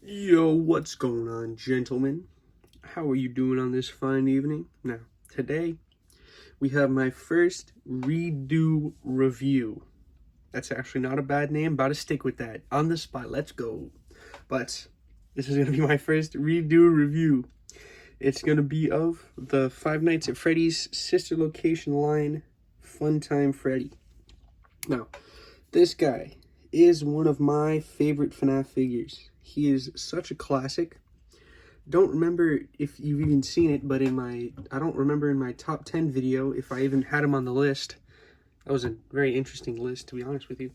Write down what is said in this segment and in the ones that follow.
Yo, what's going on, gentlemen? How are you doing on this fine evening? Now, today we have my first redo review. That's actually not a bad name, about to stick with that. On the spot, let's go. But this is going to be my first redo review. It's going to be of the Five Nights at Freddy's sister location line, Funtime Freddy. Now, this guy is one of my favorite FNAF figures. He is such a classic. Don't remember if you've even seen it, but I don't remember in my top 10 video if I even had him on the list. That was a very interesting list, to be honest with you.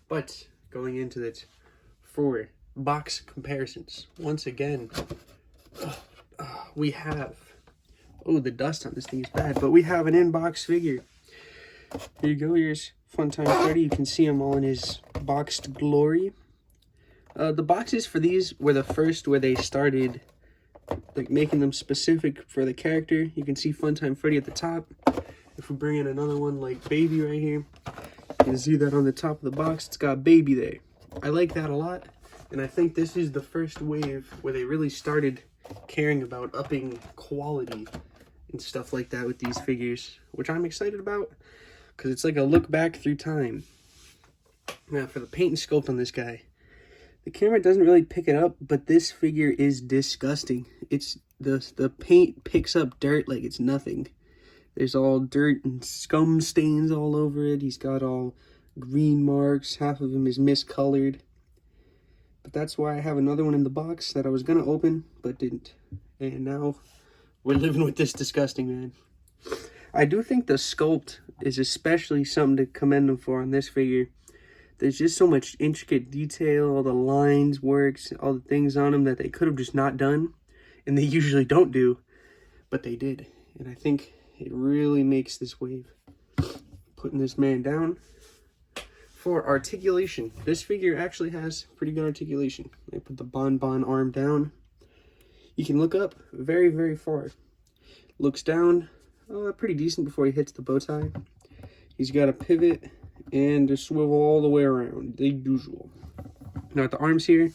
But going into it, for box comparisons, once again, we have, oh, the dust on this thing is bad, but we have an in-box figure. Here you go, here's Funtime Freddy. You can see him all in his boxed glory. The boxes for these were the first where they started like making them specific for the character. You can see Funtime Freddy at the top. If we bring in another one like Baby right here, you can see that on the top of the box, it's got Baby there. I like that a lot, and I think this is the first wave where they really started caring about upping quality and stuff like that with these figures, which I'm excited about because it's like a look back through time. Now for the paint and sculpt on this guy. The camera doesn't really pick it up, but this figure is disgusting. It's the paint picks up dirt like it's nothing. There's all dirt and scum stains all over it. He's got all green marks. Half of him is miscolored. But that's why I have another one in the box that I was going to open, but didn't. And now we're living with this disgusting man. I do think the sculpt is especially something to commend them for on this figure. There's just so much intricate detail, all the lines works, all the things on them that they could have just not done. And they usually don't do, but they did. And I think it really makes this wave. Putting this man down. For articulation, this figure actually has pretty good articulation. I put the bonbon arm down. You can look up very, very far. Looks down, pretty decent before he hits the bow tie. He's got a pivot and a swivel all the way around, the usual. Now at the arms here,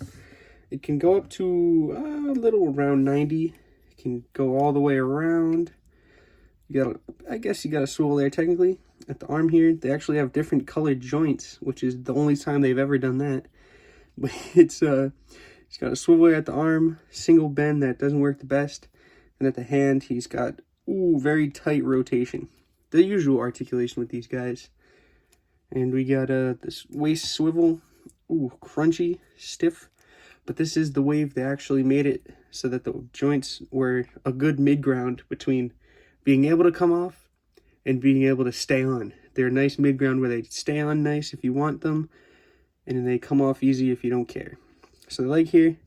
it can go up to a little around 90. It can go all the way around. I guess you got a swivel there technically. At the arm here, they actually have different colored joints, which is the only time they've ever done that. But it's got a swivel there at the arm, single bend that doesn't work the best, and at the hand he's got very tight rotation. The usual articulation with these guys. And we got this waist swivel, crunchy, stiff. But this is the wave they actually made it so that the joints were a good mid-ground between being able to come off and being able to stay on. They're a nice mid-ground where they stay on nice if you want them, and then they come off easy if you don't care. So the leg here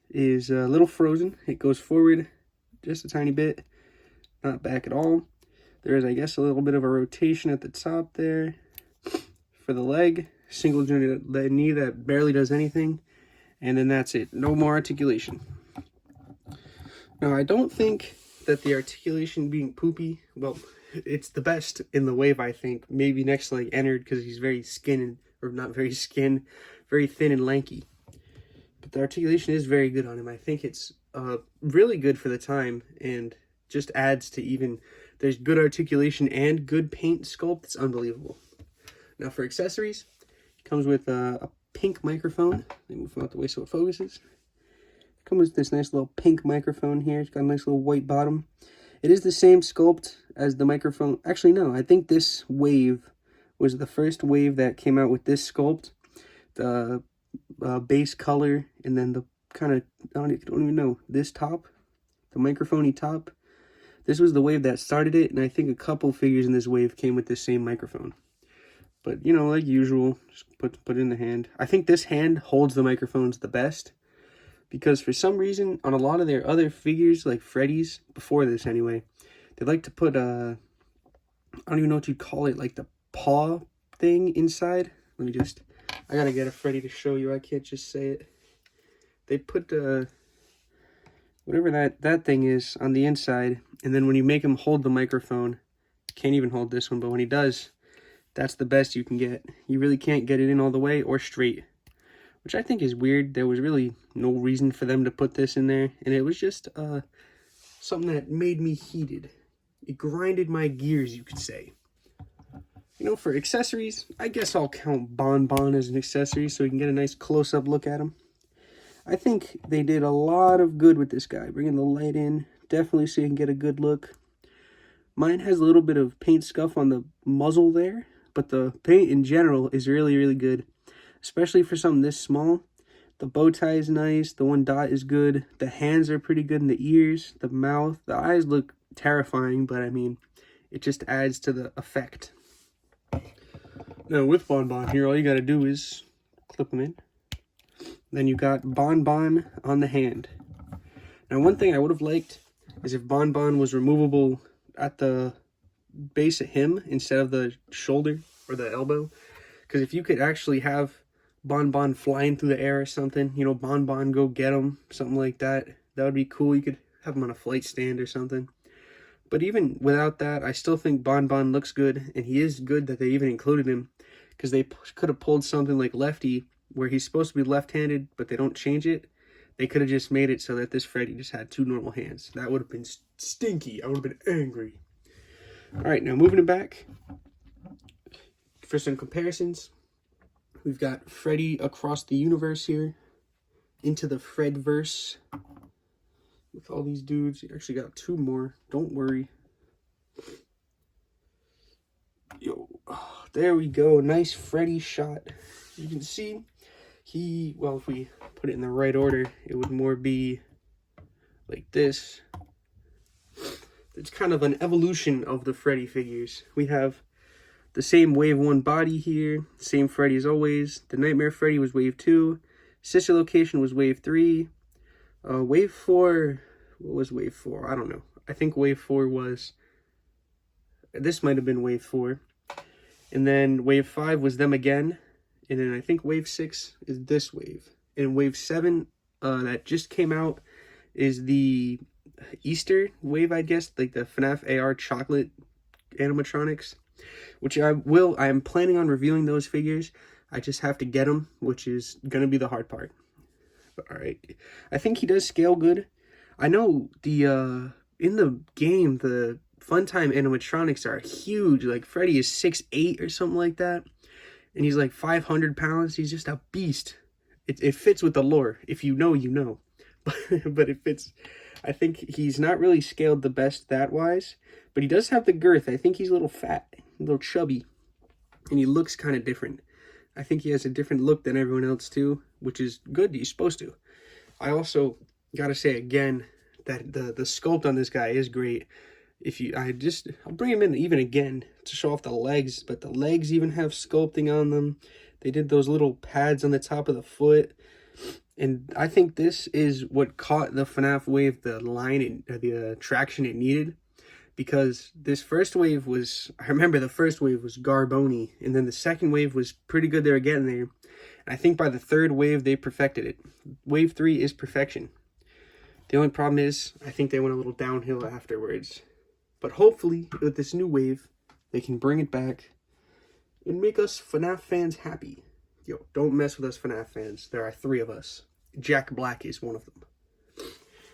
is a little frozen. It goes forward just a tiny bit, not back at all. There is, I guess, a little bit of a rotation at the top there. For the leg, single jointed knee that barely does anything. And then that's it. No more articulation. Now, I don't think that the articulation being poopy, well, it's the best in the wave, I think. Maybe next to like Ennard, because he's very thin and lanky. But the articulation is very good on him. I think it's really good for the time and just adds to even... There's good articulation and good paint sculpt. It's unbelievable. Now for accessories, it comes with a pink microphone. Let me move out the way so it focuses. It comes with this nice little pink microphone here. It's got a nice little white bottom. It is the same sculpt as the microphone. Actually, no. I think this wave was the first wave that came out with this sculpt. The base color and then the kind of, I don't even know, this top. The microphone-y top. This was the wave that started it, and I think a couple figures in this wave came with the same microphone. But, you know, like usual, just put it in the hand. I think this hand holds the microphones the best, because for some reason, on a lot of their other figures, like Freddys, before this anyway, they like to put I don't even know what you'd call it, like the paw thing inside. Let me just, I gotta get a Freddy to show you, I can't just say it. They put whatever that thing is on the inside, and then when you make him hold the microphone, can't even hold this one, but when he does, that's the best you can get. You really can't get it in all the way or straight. which I think is weird. There was really no reason for them to put this in there, and it was just something that made me heated. It grinded my gears, you could say. You know, for accessories, I guess I'll count Bon Bon as an accessory so you can get a nice close-up look at him. I think they did a lot of good with this guy, bringing the light in, definitely so you can get a good look. Mine has a little bit of paint scuff on the muzzle there, but the paint in general is really, really good, especially for something this small. The bow tie is nice, the one dot is good, the hands are pretty good in the ears, the mouth, the eyes look terrifying, but I mean, it just adds to the effect. Now with Bon Bon here, all you gotta do is clip them in. Then you got Bon Bon on the hand. Now one thing I would have liked is if Bon Bon was removable at the base of him instead of the shoulder or the elbow. Because if you could actually have Bon Bon flying through the air or something, you know, Bon Bon go get him, something like that, that would be cool. You could have him on a flight stand or something. But even without that, I still think Bon Bon looks good, and he is good that they even included him, because they could have pulled something like Lefty, where he's supposed to be left-handed, but they don't change it. They could have just made it so that this Freddy just had two normal hands. That would have been stinky. I would have been angry. Alright, now moving it back. For some comparisons, we've got Freddy across the universe here. Into the Fredverse. With all these dudes. You actually got two more. Don't worry. Yo, oh, there we go. Nice Freddy shot. You can see well, if we put it in the right order, it would more be like this. It's kind of an evolution of the Freddy figures. We have the same Wave 1 body here, same Freddy as always. The Nightmare Freddy was Wave 2. Sister Location was Wave 3. Wave 4, what was Wave 4? I don't know. I think Wave 4 was, this might have been Wave 4. And then Wave 5 was them again. And then I think Wave 6 is this wave. And Wave 7 that just came out is the Easter wave, I guess. Like the FNAF AR chocolate animatronics. Which I am planning on reviewing those figures. I just have to get them, which is going to be the hard part. But alright. I think he does scale good. I know the in the game, the Funtime animatronics are huge. Like Freddy is 6'8" or something like that. And he's like 500 pounds. He's just a beast. It fits with the lore. If you know, you know. But it fits. I think he's not really scaled the best that wise. But he does have the girth. I think he's a little fat. A little chubby. And he looks kind of different. I think he has a different look than everyone else too. Which is good. He's supposed to. I also got to say again that the sculpt on this guy is great. I'll bring him in even again to show off the legs, but the legs even have sculpting on them. They did those little pads on the top of the foot, and I think this is what caught the FNAF wave the line, the traction it needed, because this first wave was, I remember the first wave was Garboni, and then the second wave was pretty good. They were getting there, and I think by the third wave they perfected it. Wave 3 is perfection. The only problem is, I think they went a little downhill afterwards. But hopefully, with this new wave, they can bring it back and make us FNAF fans happy. Yo, don't mess with us FNAF fans. There are 3 of us. Jack Black is one of them.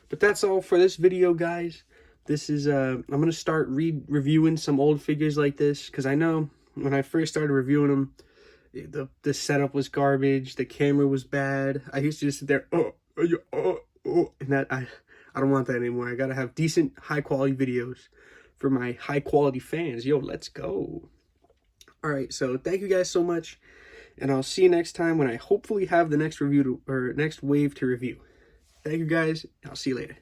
But that's all for this video, guys. This is, I'm going to start reviewing some old figures like this. Because I know when I first started reviewing them, the setup was garbage. The camera was bad. I used to just sit there, and that, I don't want that anymore. I got to have decent, high-quality videos for my high-quality fans. Yo, let's go. Alright, so thank you guys so much. And I'll see you next time when I hopefully have the next review or next wave to review. Thank you guys. I'll see you later.